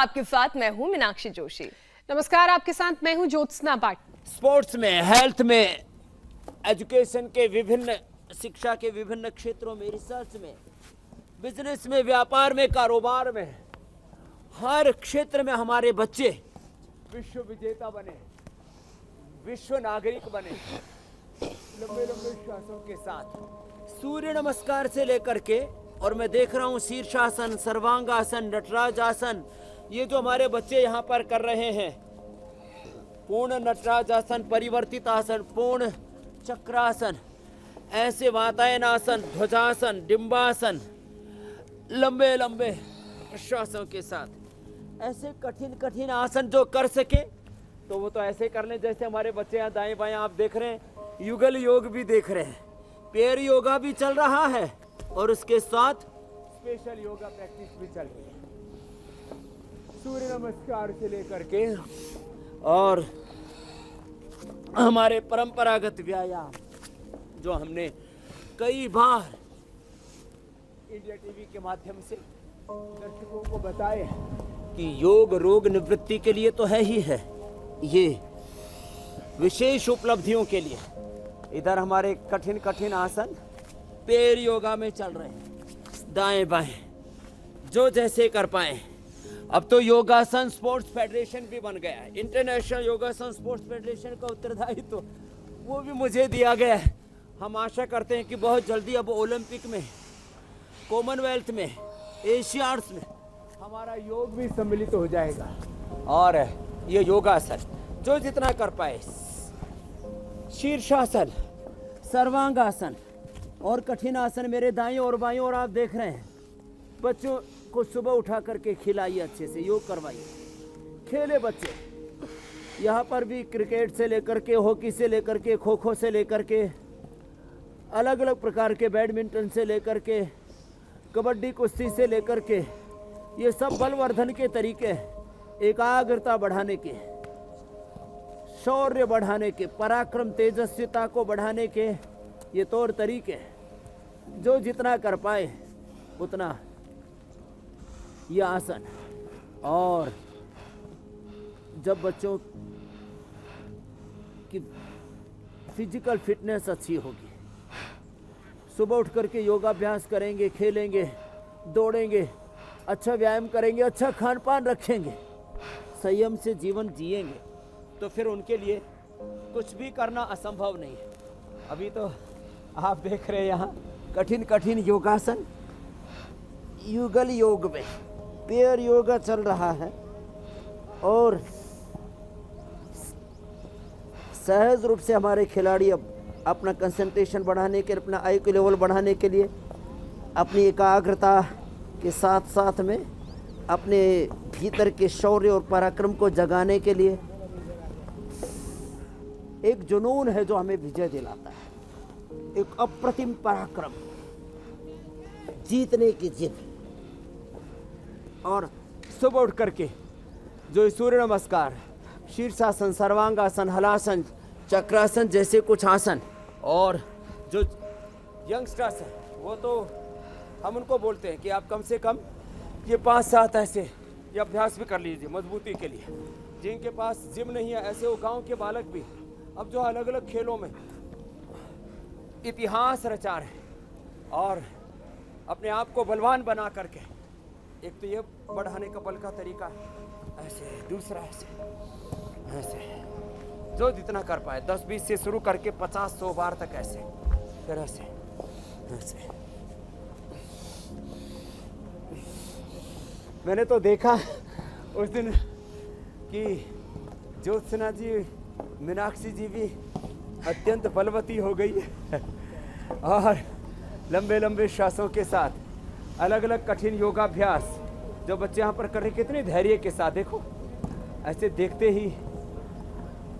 आपके साथ मैं हूं मीनाक्षी जोशी। नमस्कार, आपके साथ मैं हूं ज्योत्सना पाठ। स्पोर्ट्स में, हेल्थ में, एजुकेशन के विभिन्न, शिक्षा के विभिन्न क्षेत्रों में, रिसर्च में, बिजनेस में, व्यापार में, कारोबार में, हर क्षेत्र में हमारे बच्चे विश्व विजेता बने, विश्व नागरिक बने। लंबे लंबे श्वासों के साथ सूर्य नमस्कार से लेकर के, और मैं देख रहा हूँ शीर्षासन, सर्वांगासन, नटराज आसन, ये जो हमारे बच्चे यहाँ पर कर रहे हैं, पूर्ण नटराज आसन, परिवर्तित आसन, पूर्ण चक्रासन, ऐसे वातायन आसन, ध्वजासन, डिंबासन, लंबे लंबे श्वासों के साथ ऐसे कठिन कठिन आसन जो कर सके तो वो तो ऐसे कर लें जैसे हमारे बच्चे यहाँ दाएं बाएं आप देख रहे हैं, युगल योग भी देख रहे हैं, पैर योगा भी चल रहा है और उसके साथ स्पेशल योगा प्रैक्टिस भी चल रही है। सूर्य नमस्कार से लेकर के और हमारे परंपरागत व्यायाम जो हमने कई बार इंडिया टीवी के माध्यम से दर्शकों को बताए कि योग रोग निवृत्ति के लिए तो है ही है, ये विशेष उपलब्धियों के लिए इधर हमारे कठिन कठिन आसन पैर योगा में चल रहे हैं, दाएं बाएं जो जैसे कर पाए। अब तो योगासन स्पोर्ट्स फेडरेशन भी बन गया है, इंटरनेशनल योगासन स्पोर्ट्स फेडरेशन का उत्तरदायित्व तो वो भी मुझे दिया गया है। हम आशा करते हैं कि बहुत जल्दी अब ओलंपिक में, कॉमनवेल्थ में, एशियाड्स में हमारा योग भी सम्मिलित हो जाएगा। और ये योगासन जो जितना कर पाए, शीर्षासन, सर्वांगासन और कठिन आसन मेरे दाएं और बाएं और आप देख रहे हैं। बच्चों को सुबह उठा करके खिलाइए, अच्छे से योग करवाइए, खेले बच्चे। यहाँ पर भी क्रिकेट से लेकर के, हॉकी से लेकर के, खो खो से लेकर के, अलग अलग प्रकार के, बैडमिंटन से लेकर के, कबड्डी कुश्ती से लेकर के, ये सब बलवर्धन के तरीके, एकाग्रता बढ़ाने के, शौर्य बढ़ाने के, पराक्रम तेजस्विता को बढ़ाने के ये तौर तरीके। जो जितना कर पाए उतना ये आसन। और जब बच्चों की फिजिकल फिटनेस अच्छी होगी, सुबह उठ करके योगाभ्यास करेंगे, खेलेंगे, दौड़ेंगे, अच्छा व्यायाम करेंगे, अच्छा खान पान रखेंगे, संयम से जीवन जिएंगे, तो फिर उनके लिए कुछ भी करना असंभव नहीं है। अभी तो आप देख रहे हैं यहाँ कठिन कठिन योगासन, युगल योग में पैर योगा चल रहा है और सहज रूप से हमारे खिलाड़ी अब अपना कंसंट्रेशन बढ़ाने के लिए, अपना आईक्यू लेवल बढ़ाने के लिए, अपनी एकाग्रता के साथ साथ में अपने भीतर के शौर्य और पराक्रम को जगाने के लिए एक जुनून है जो हमें विजय दिलाता है, एक अप्रतिम पराक्रम, जीतने की जिद। और सुबह उठ करके जो सूर्य नमस्कार, शीर्षासन, सर्वांगासन, हलासन, चक्रासन जैसे कुछ आसन, और जो यंगस्टर्स हैं वो तो हम उनको बोलते हैं कि आप कम से कम ये 5-7 ऐसे ये अभ्यास भी कर लीजिए मजबूती के लिए। जिनके पास जिम नहीं है, ऐसे वो गांव के बालक भी अब जो अलग अलग खेलों में इतिहास रचा रहे हैं और अपने आप को बलवान बना करके, एक तो ये बढ़ाने का बल का तरीका ऐसे, दूसरा ऐसे ऐसे, जो जितना कर पाए 10-20 से शुरू करके 50-100 बार तक ऐसे, फिर ऐसे ऐसे। मैंने तो देखा उस दिन कि ज्योत्सना जी, मीनाक्षी जी भी अत्यंत बलवती हो गई और लंबे लंबे श्वासों के साथ अलग अलग कठिन योगाभ्यास जो बच्चे यहाँ पर कर रहे, कितने धैर्य के साथ, देखो ऐसे देखते ही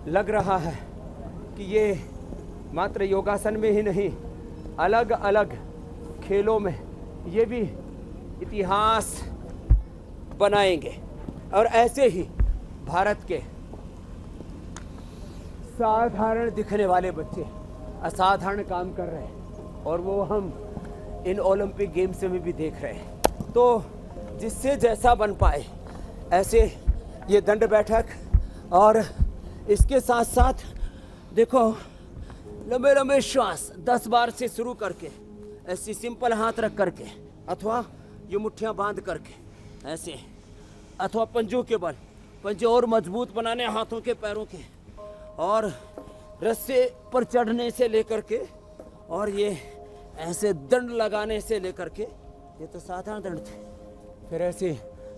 लग रहा है कि ये मात्र योगासन में ही नहीं, अलग अलग खेलों में ये भी इतिहास बनाएंगे। और ऐसे ही भारत के साधारण दिखने वाले बच्चे असाधारण काम कर रहे हैं और वो हम इन ओलंपिक गेम्स में भी देख रहे हैं। तो जिससे जैसा बन पाए, ऐसे ये दंड बैठक, और इसके साथ साथ देखो लंबे लंबे श्वास 10 बार से शुरू करके, ऐसी सिंपल हाथ रख करके, अथवा ये मुट्ठियां बांध करके ऐसे, अथवा पंजों के बल, पंजे और मजबूत बनाने हाथों के पैरों के, और रस्से पर चढ़ने से लेकर के, और ये ऐसे दंड लगाने से लेकर के, ये तो साधारण दंड थे, फिर ऐसे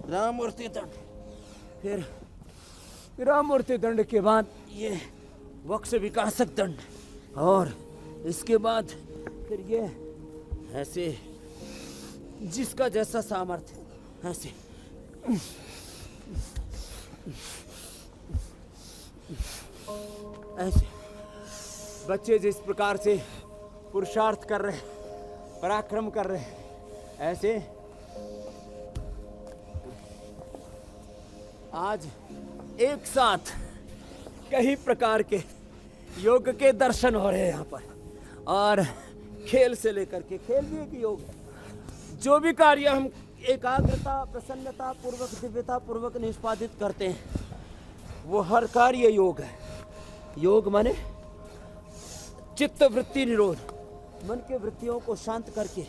राममूर्ति दंड, फिर राममूर्ति दंड के बाद ये वक्ष विकासक दंड, और इसके बाद फिर ये ऐसे जिसका जैसा सामर्थ्य, ऐसे ऐसे बच्चे जिस प्रकार से पुरुषार्थ कर रहे, पराक्रम कर रहे, ऐसे आज एक साथ कई प्रकार के योग के दर्शन हो रहे हैं यहाँ पर, और खेल से लेकर के, खेल भी एक योग है। जो भी कार्य हम एकाग्रता, प्रसन्नता पूर्वक, दिव्यता पूर्वक निष्पादित करते हैं, वो हर कार्य योग है। योग माने चित्त वृत्ति निरोध, मन के वृत्तियों को शांत करके,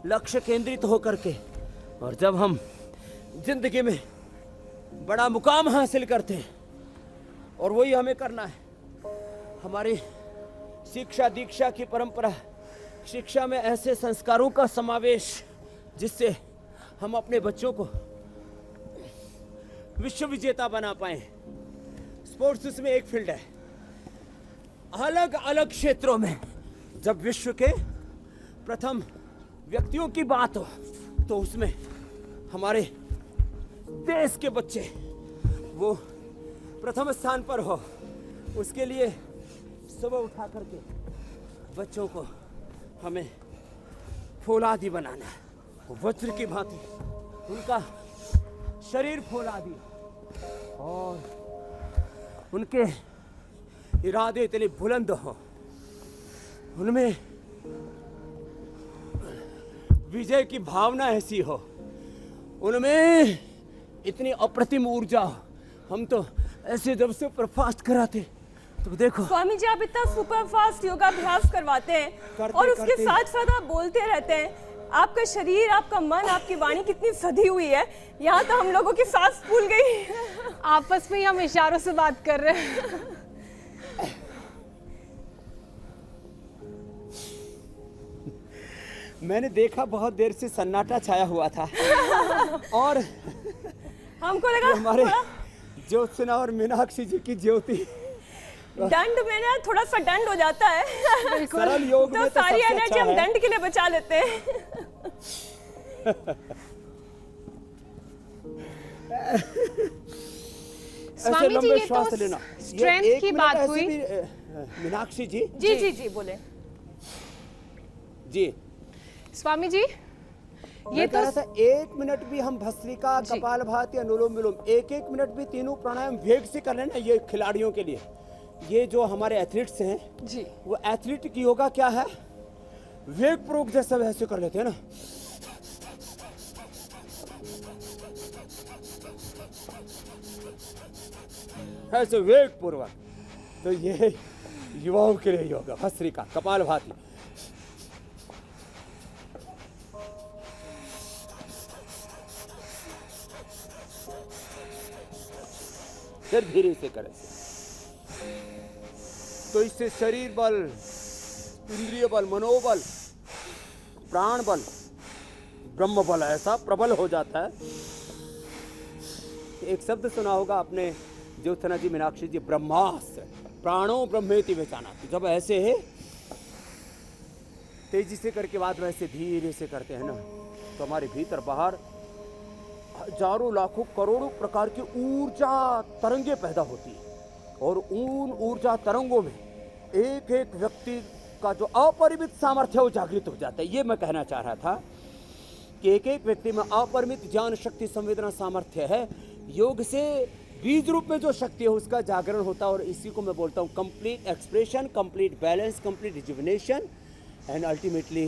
लक्ष्य केंद्रित होकर के, और जब हम जिंदगी में बड़ा मुकाम हासिल करते हैं, और वही हमें करना है। हमारी शिक्षा दीक्षा की परंपरा, शिक्षा में ऐसे संस्कारों का समावेश जिससे हम अपने बच्चों को विश्व विजेता बना पाए। स्पोर्ट्स उसमें एक फील्ड है। अलग अलग क्षेत्रों में जब विश्व के प्रथम व्यक्तियों की बात हो, तो उसमें हमारे देश के बच्चे वो प्रथम स्थान पर हो। उसके लिए सुबह उठा करके बच्चों को हमें फौलादी बनाना है, वज्र की भांति उनका शरीर फौलादी, और उनके इरादे इतने बुलंद हो, उनमें विजय की भावना ऐसी हो, उनमें इतनी अप्रतिम ऊर्जा हो। हम तो ऐसे जब से फास्ट कराते, तो देखो स्वामी जी, आप इतना सुपर फास्ट योगाभ्यास करवाते हैं और उसके साथ साथ आप बोलते रहते हैं। आपका शरीर, आपका मन, आपकी वाणी कितनी सधी हुई है, यहाँ तो हम लोगों की सांस फूल गई। आपस में ही हम इशारों से बात कर रहे हैं। मैंने देखा बहुत देर से सन्नाटा छाया हुआ था, और हमको लगा हमारे ज्योत्सना और मीनाक्षी जी की ज्योति दंड में ना थोड़ा सा दंड हो जाता है, सरल योग तो में सारी सबसे एनर्जी अच्छा हम है। दंड के लिए बचा लेते हैं। ऐसे स्वामी जी, लंबे ये श्वास तो लेना। स्ट्रेंथ ये एक की मिनट बात ऐसे हुई। भी, मीनाक्षी जी जी जी जी बोले। जी, स्वामी जी, ये ये कह रहा तो था 1 मिनट भी हम भस्त्रिका, कपालभाति, अनुलोम विलोम, एक मिनट भी तीनों प्राणायाम वेग से कर लेना। ये खिलाड़ियों के लिए, ये जो हमारे एथलीट्स हैं जी, वो एथलीट की योगा क्या है, वेग पूर्वक जैसा वैसे कर लेते हैं ना। ऐसे वेग पूर्वक, तो ये युवाओं के लिए योगा, भस्त्रिका, कपालभाति। फिर धीरे से करें, तो इससे शरीर बल, इंद्रिय बल, मनोबल, प्राण बल, ब्रह्म बल ऐसा प्रबल हो जाता है। एक शब्द सुना होगा आपने, ज्योत्सना जी, मीनाक्षी जी, ब्रह्मास्त्र, प्राणो ब्रह्मेति वेचाना। जब ऐसे है तेजी से करके बाद वैसे धीरे से करते हैं ना, तो हमारे भीतर बाहर हजारों लाखों करोड़ों प्रकार की ऊर्जा तरंगे पैदा होती है, और उन ऊर्जा तरंगों में एक एक व्यक्ति का जो अपरिमित सामर्थ्य वो जागृत हो जाता है। ये मैं कहना चाह रहा था कि एक एक व्यक्ति में अपरिमित ज्ञान शक्ति संवेदना सामर्थ्य है। योग से बीज रूप में जो शक्ति है उसका जागरण होता है, और इसी को मैं बोलता हूँ complete expression, complete balance, complete rejuvenation, and ultimately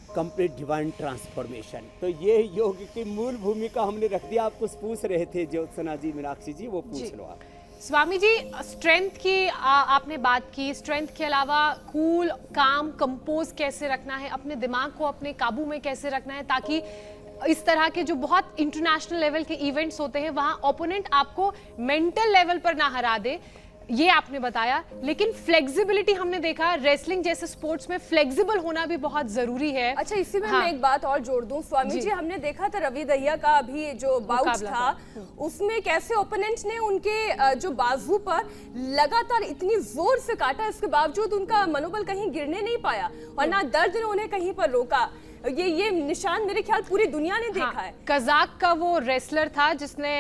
complete divine transformation. तो ये योग की मूल भूमिका हमने रख दिया। आप कुछ पूछ रहे थे ज्योत्सना जी, मीनाक्षी जी, वो पूछ लो आप। स्वामी जी, स्ट्रेंथ की आपने बात की। स्ट्रेंथ के अलावा कूल, काम, कंपोज कैसे रखना है, अपने दिमाग को अपने काबू में कैसे रखना है, ताकि इस तरह के जो बहुत इंटरनेशनल लेवल के इवेंट्स होते हैं वहां ओपोनेंट आपको मेंटल लेवल पर ना हरा दे, ये आपने बताया। लेकिन फ्लेक्सिबिलिटी हमने देखा, रेसलिंग जैसे स्पोर्ट्स में फ्लेक्सिबल होना भी बहुत जरूरी है। अच्छा, इसी में हाँ। मैं एक बात और जोड़ दूं स्वामी जी, हमने देखा था रवि दहिया का अभी जो बाउट मुकाबला था, उसमें कैसे ओपोनेंट ने उनके जो बाजू पर लगातार इतनी जोर से काटा, इसके बावजूद उनका मनोबल कहीं गिरने नहीं पाया और ना दर्द ने उन्हें कहीं पर रोका। ये निशान मेरे ख्याल पूरी दुनिया ने देखा है। कजाक का वो रेसलर था जिसने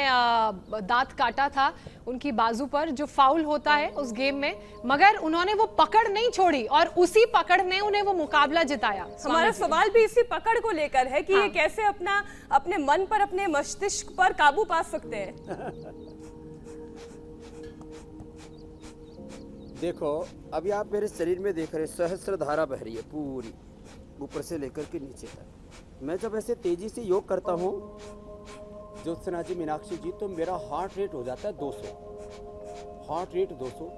दांत काटा था उनकी बाजू पर, जो फाउल होता है उस गेम में, मगर उन्होंने वो पकड़ नहीं छोड़ी और उसी पकड़ ने उन्हें वो मुकाबला जिताया। हमारा सवाल भी इसी पकड़ को लेकर है कि ये कैसे अपने मन पर, अपने मस्तिष्क पर काबू पा सकते हैं। देखो, अभी आप मेरे शरीर में देख रहे हैं, सहस्त्र धारा बह रही है पूरी, ऊपर से लेकर के नीचे तक। मैं जब ऐसे तेजी से योग करता हूँ ज्योत्सना जी, मीनाक्षी जी, तो मेरा हार्ट रेट हो जाता है 200, हार्ट रेट 200,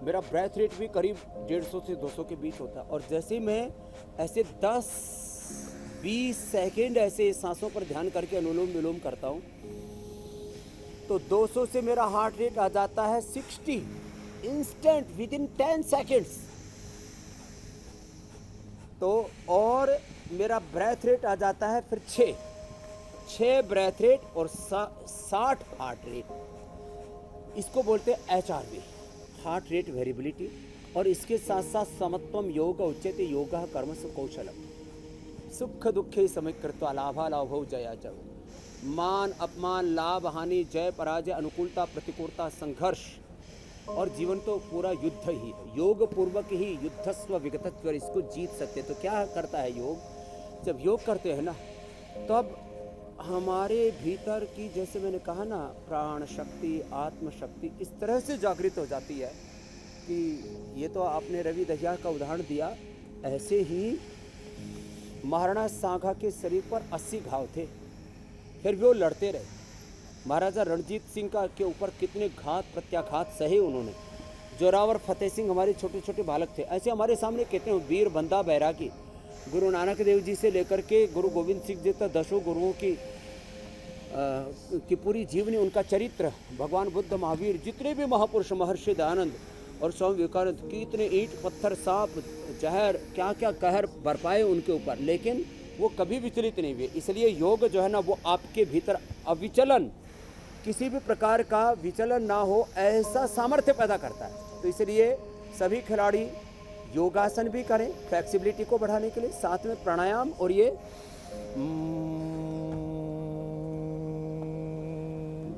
मेरा ब्रेथ रेट भी करीब 150 से 200 के बीच होता है। और जैसे ही मैं ऐसे 10-20 सेकेंड ऐसे सांसों पर ध्यान करके अनुलोम विलोम करता हूँ, तो 200 से मेरा हार्ट रेट आ जाता है 60 इंस्टेंट, विद इन 10 सेकेंड्स। तो और मेरा ब्रेथ रेट आ जाता है फिर 6 ब्रेथ रेट और 60 हार्ट रेट। इसको बोलते हैं HRV, हार्ट रेट वेरिएबिलिटी। और इसके साथ साथ समत्वम योग उच्यते योगः कर्मसु कौशलम, सुख दुखे समीकृत्वा लाभालाभौ जया जय। मान अपमान, लाभ हानि, जय पराजय, अनुकूलता प्रतिकूलता, संघर्ष, और जीवन तो पूरा युद्ध ही है। योग पूर्वक ही युद्धस्व विगतत्व, इसको जीत सकते। तो क्या करता है योग? जब योग करते हैं ना, तब हमारे भीतर की, जैसे मैंने कहा ना, प्राण शक्ति, आत्म शक्ति इस तरह से जागृत हो जाती है कि ये तो आपने रवि दहिया का उदाहरण दिया, ऐसे ही महाराणा सांघा के शरीर पर 80 घाव थे, फिर भी वो लड़ते रहे। महाराजा रणजीत सिंह का के ऊपर कितने घात प्रत्याघात सहे उन्होंने। जोरावर फतेह सिंह हमारे छोटे छोटे बालक थे। ऐसे हमारे सामने कितने वीर बंदा बैरागी, गुरु नानक देव जी से लेकर के गुरु गोविंद सिंह जी तक 10 गुरुओं की पूरी जीवनी, उनका चरित्र, भगवान बुद्ध, महावीर, जितने भी महापुरुष, महर्षि दयानंद और स्वामी विवेकानंद, कितने ईंट पत्थर सांप जहर क्या क्या कहर बरपाए उनके ऊपर, लेकिन वो कभी विचलित नहीं हुए। इसलिए योग जो है ना, वो आपके भीतर अविचलन, किसी भी प्रकार का विचलन ना हो, ऐसा सामर्थ्य पैदा करता है। तो इसलिए सभी खिलाड़ी योगासन भी करें फ्लेक्सिबिलिटी को बढ़ाने के लिए, साथ में प्राणायाम और ये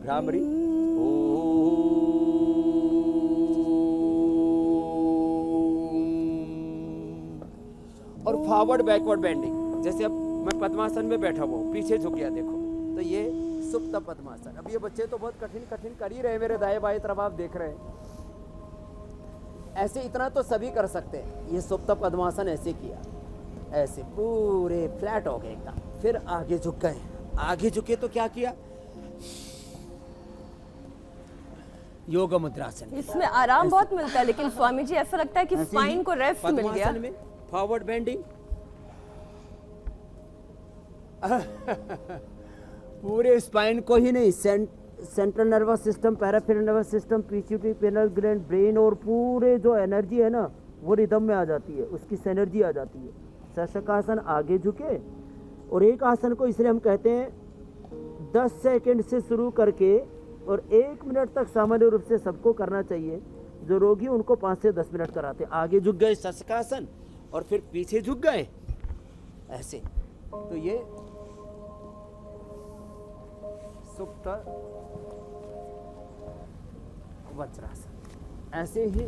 भ्रामरी और फॉरवर्ड बैकवर्ड बेंडिंग। जैसे अब मैं पद्मासन में बैठा हुआ हूँ, पीछे झुक गया, देखो, तो ये सुप्त पद्मासन। अब ये बच्चे तो बहुत कठिन कठिन कर ही रहे, मेरे दाएं बाएं तरफ आप देख रहे हैं। ऐसे इतना तो सभी कर सकते हैं। ये सुप्त पद्मासन ऐसे किया, ऐसे पूरे फ्लैट हो गए एकदम, फिर आगे झुक गए। आगे झुके तो क्या किया? योग मुद्रासन। इसमें आराम बहुत मिलता है, लेकिन स्वामी जी ऐसा लगता है कि स्पाइन को रेस्ट मिल गया। पद्मासन में फॉरवर्ड बेंडिंग पूरे स्पाइन को ही नहीं, central nervous system, peripheral nervous system, pituitary, pineal gland, brain, और पूरे जो एनर्जी है ना, वो रिदम में आ जाती है, उसकी एनर्जी आ जाती है। शशकासन, आगे झुके। और एक आसन को इसलिए हम कहते हैं 10 सेकंड से शुरू करके और 1 मिनट तक सामान्य रूप से सबको करना चाहिए। जो रोगी उनको 5 से 10 मिनट कराते। आगे झुक गए शशकासन और फिर पीछे झुक गए ऐसे। तो ये सुप्त वज्रासन। ऐसे ही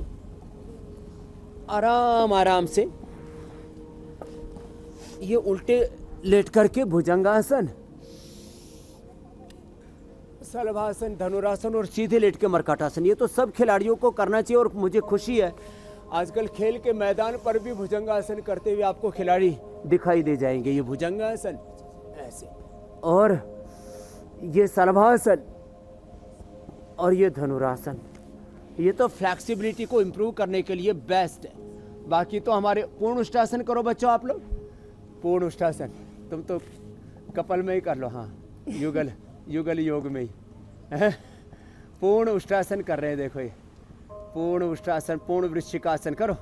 आराम आराम से ये उल्टे लेट करके भुजंगासन, शलभासन, धनुरासन और सीधे लेट के मर्काटासन। ये तो सब खिलाड़ियों को करना चाहिए और मुझे खुशी है आजकल खेल के मैदान पर भी भुजंगासन करते हुए आपको खिलाड़ी दिखाई दे जाएंगे। ये भुजंगासन ऐसे, और ये शलभासन, और ये धनुरासन। ये तो फ्लेक्सिबिलिटी को इम्प्रूव करने के लिए बेस्ट है। बाकी तो हमारे पूर्ण उष्टासन करो बच्चों, आप लोग पूर्ण उष्टासन। तुम तो कपल में ही कर लो, हाँ युगल युगल योग में ही पूर्ण उष्टासन कर रहे हैं। देखो ये पूर्ण उष्टासन, पूर्ण वृश्चिकासन करो।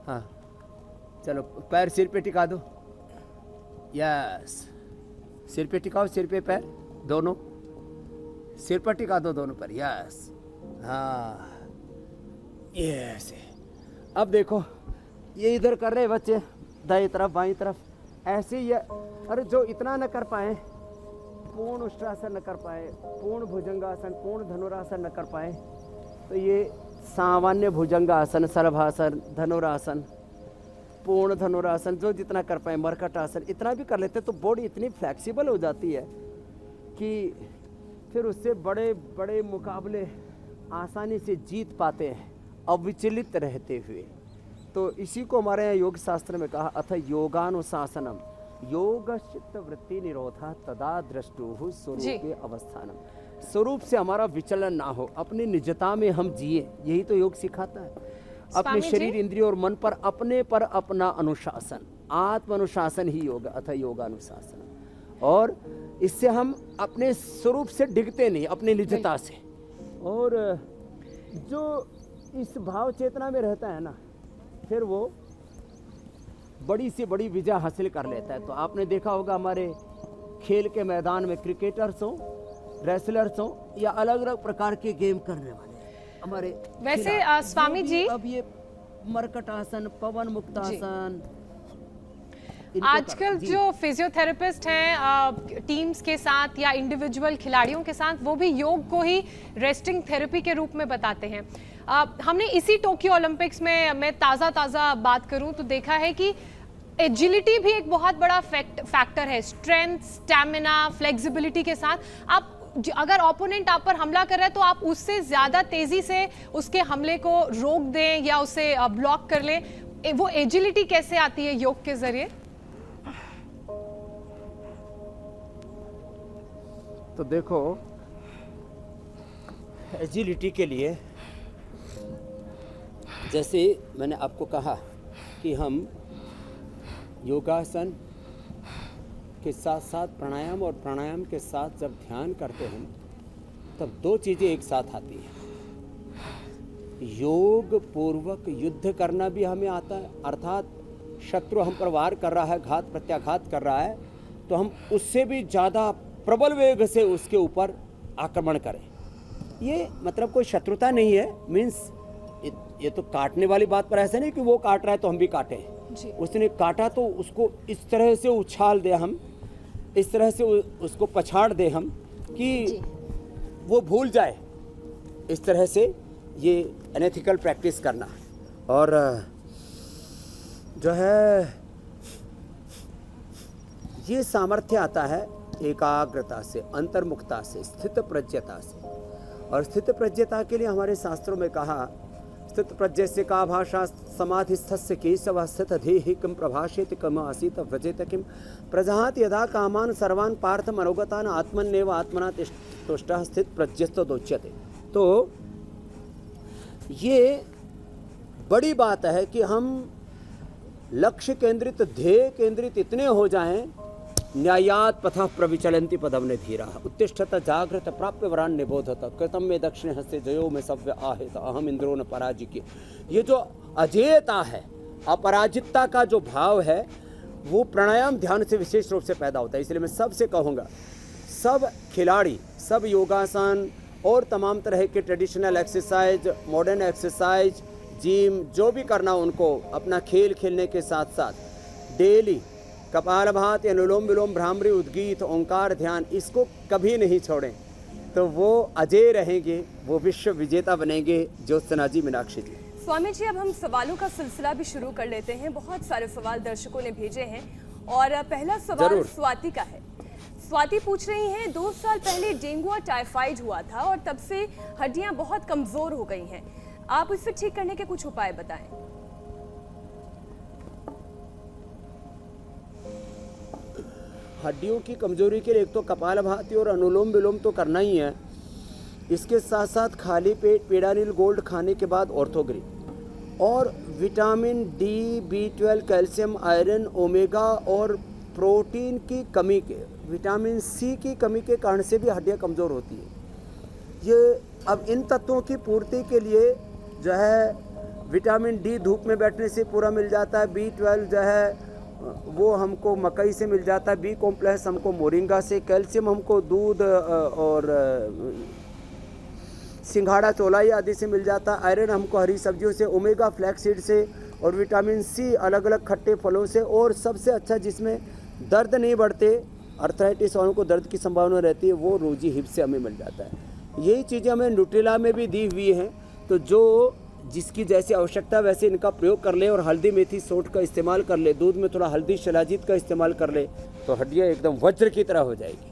हाँ चलो पैर सिर पे टिका दो, यस सिर पे टिकाओ, सिर पे पैर दोनों, सिर पर टिका दो दोनों पर, यस हाँ यस। अब देखो ये इधर कर रहे बच्चे, दाएं तरफ बाईं तरफ ऐसे ही है। अरे जो इतना न कर पाए, पूर्ण उष्ट्रासन न कर पाए, पूर्ण भुजंगासन, पूर्ण धनुरासन न कर पाए, तो ये सामान्य भुजंगासन, शलभासन, धनुरासन, पूर्ण धनुरासन जो जितना कर पाए, मरकट आसन इतना भी कर लेते तो बॉडी इतनी फ्लेक्सिबल हो जाती है कि फिर उससे बड़े बड़े मुकाबले आसानी से जीत पाते हैं अविचलित रहते हुए। तो इसी को हमारे यहाँ योग शास्त्र में कहा, अथ योगानुशासनम योग चित्त वृत्ति निरोधा तदा द्रष्टुः स्वरूपे अवस्थानम। स्वरूप से हमारा विचलन ना हो, अपनी निजता में हम जिए, यही तो योग सिखाता है। अपने शरीर इंद्रिय और मन पर अपने पर अपना अनुशासन, आत्म अनुशासन ही योग, अथ योगानुशासन। और इससे हम अपने स्वरूप से डिगते नहीं, अपनी निजता से। और जो इस भाव चेतना में रहता है ना, फिर वो बड़ी से बड़ी विजय हासिल कर लेता है। तो आपने देखा होगा हमारे खेल के मैदान में क्रिकेटर्स हो, रेसलर्स हो, या अलग अलग प्रकार के गेम करने वाले हमारे। वैसे स्वामी जी अब ये मरकट आसन, पवन मुक्तासन, आजकल जो फिजियोथेरेपिस्ट हैं टीम्स के साथ या इंडिविजुअल खिलाड़ियों के साथ, वो भी योग को ही रेस्टिंग थेरेपी के रूप में बताते हैं। हमने इसी टोक्यो ओलंपिक्स में, मैं ताज़ा बात करूं तो देखा है कि एजिलिटी भी एक बहुत बड़ा फैक्टर है। स्ट्रेंथ, स्टैमिना, फ्लेक्सिबिलिटी के साथ आप अगर ओपोनेंट आप पर हमला कर रहा है तो आप उससे ज़्यादा तेज़ी से उसके हमले को रोक दें या उसे ब्लॉक कर लें। वो एजिलिटी कैसे आती है योग के जरिए? तो देखो एजिलिटी के लिए, जैसे मैंने आपको कहा कि हम योगासन के साथ साथ प्राणायाम, और प्राणायाम के साथ जब ध्यान करते हैं तब दो चीज़ें एक साथ आती हैं। योग पूर्वक युद्ध करना भी हमें आता है, अर्थात शत्रु हम पर वार कर रहा है, घात प्रत्याघात कर रहा है, तो हम उससे भी ज़्यादा प्रबल वेग से उसके ऊपर आक्रमण करें। ये मतलब कोई शत्रुता नहीं है, मीन्स ये तो काटने वाली बात पर ऐसा नहीं कि वो काट रहा है तो हम भी काटें। उसने काटा तो उसको इस तरह से उछाल दे हम, इस तरह से उसको पछाड़ दे हम कि वो भूल जाए। इस तरह से ये अनएथिकल प्रैक्टिस करना। और जो है ये सामर्थ्य आता है एकाग्रता से, अंतर्मुखता से, स्थित प्रज्ञता से। और स्थित प्रज्ञता के लिए हमारे शास्त्रों में कहा, स्थित प्रज्ञ से का भाषा समाधिस्थस्य केशव स्थित धेहि किम प्रभाषेत कम आसीत व्रजेत किम प्रजहात यदा कामान सर्वान पार्थ मनोगतान आत्मन्नेव आत्मना तुष्टः स्थित प्रज्ञस्तदोच्यते। तो ये बड़ी बात है कि हम लक्ष्य केंद्रित, ध्येय केंद्रित इतने हो जाएं, न्यायात पथः प्रविचलन्ति पदम ने धीरा उत्तिष्ठत जागृत प्राप्य वरान निबोधत कृतम में दक्षिण हस्ते जयो में सव्य आहेत अहम इंद्रो न पराजित। ये जो अजेयता है, अपराजितता का जो भाव है, वो प्राणायाम ध्यान से विशेष रूप से पैदा होता है। इसलिए मैं सबसे कहूँगा, सब खिलाड़ी, सब योगासन और तमाम तरह के traditional exercise, modern exercise, gym, जो भी करना उनको अपना खेल खेलने के साथ साथ डेली कपालभाति, अनुलोम विलोम, भ्रामरी, उद्गीत, ओंकार ध्यान, इसको कभी नहीं छोड़ें तो वो अजय रहेंगे, वो विश्व विजेता बनेंगे। ज्योत्सना जी, मीनाक्षी जी। स्वामी जी, अब हम सवालों का सिलसिला भी शुरू कर लेते हैं। बहुत सारे सवाल दर्शकों ने भेजे हैं और पहला सवाल स्वाति का है। स्वाति पूछ रही हैं, 2 साल पहले डेंगू और टाइफाइड हुआ था और तब से हड्डियां बहुत कमजोर हो गई हैं। आप इसे ठीक करने के कुछ उपाय बताएं। हड्डियों की कमजोरी के लिए एक तो कपालभाति और अनुलोम विलोम तो करना ही है। इसके साथ साथ खाली पेट पेडानिल गोल्ड खाने के बाद ऑर्थोग्रीन और vitamin D, B12, calcium, iron, omega और प्रोटीन की कमी के, विटामिन सी की कमी के कारण से भी हड्डियां कमज़ोर होती है। ये अब इन तत्वों की पूर्ति के लिए जो है विटामिन डी धूप में बैठने से पूरा मिल जाता है, B12 जो है वो हमको मकई से मिल जाता है, बी कॉम्प्लेक्स हमको मोरिंगा से, कैल्शियम हमको दूध और सिंघाड़ा चौलाई आदि से मिल जाता है, आयरन हमको हरी सब्जियों से, ओमेगा फ्लैक्सीड से और विटामिन सी अलग अलग खट्टे फलों से, और सबसे अच्छा जिसमें दर्द नहीं बढ़ते, अर्थराइटिस वालों को दर्द की संभावना रहती है, वो रोजी हिप से हमें मिल जाता है। यही चीज़ें हमें न्यूट्रिला में भी दी हुई हैं। तो जो जिसकी जैसी आवश्यकता वैसे इनका प्रयोग कर ले और हल्दी मेथी सौंठ का इस्तेमाल कर ले, दूध में थोड़ा हल्दी शिलाजीत का इस्तेमाल कर ले, तो हड्डियाँ एकदम वज्र की तरह हो जाएगी।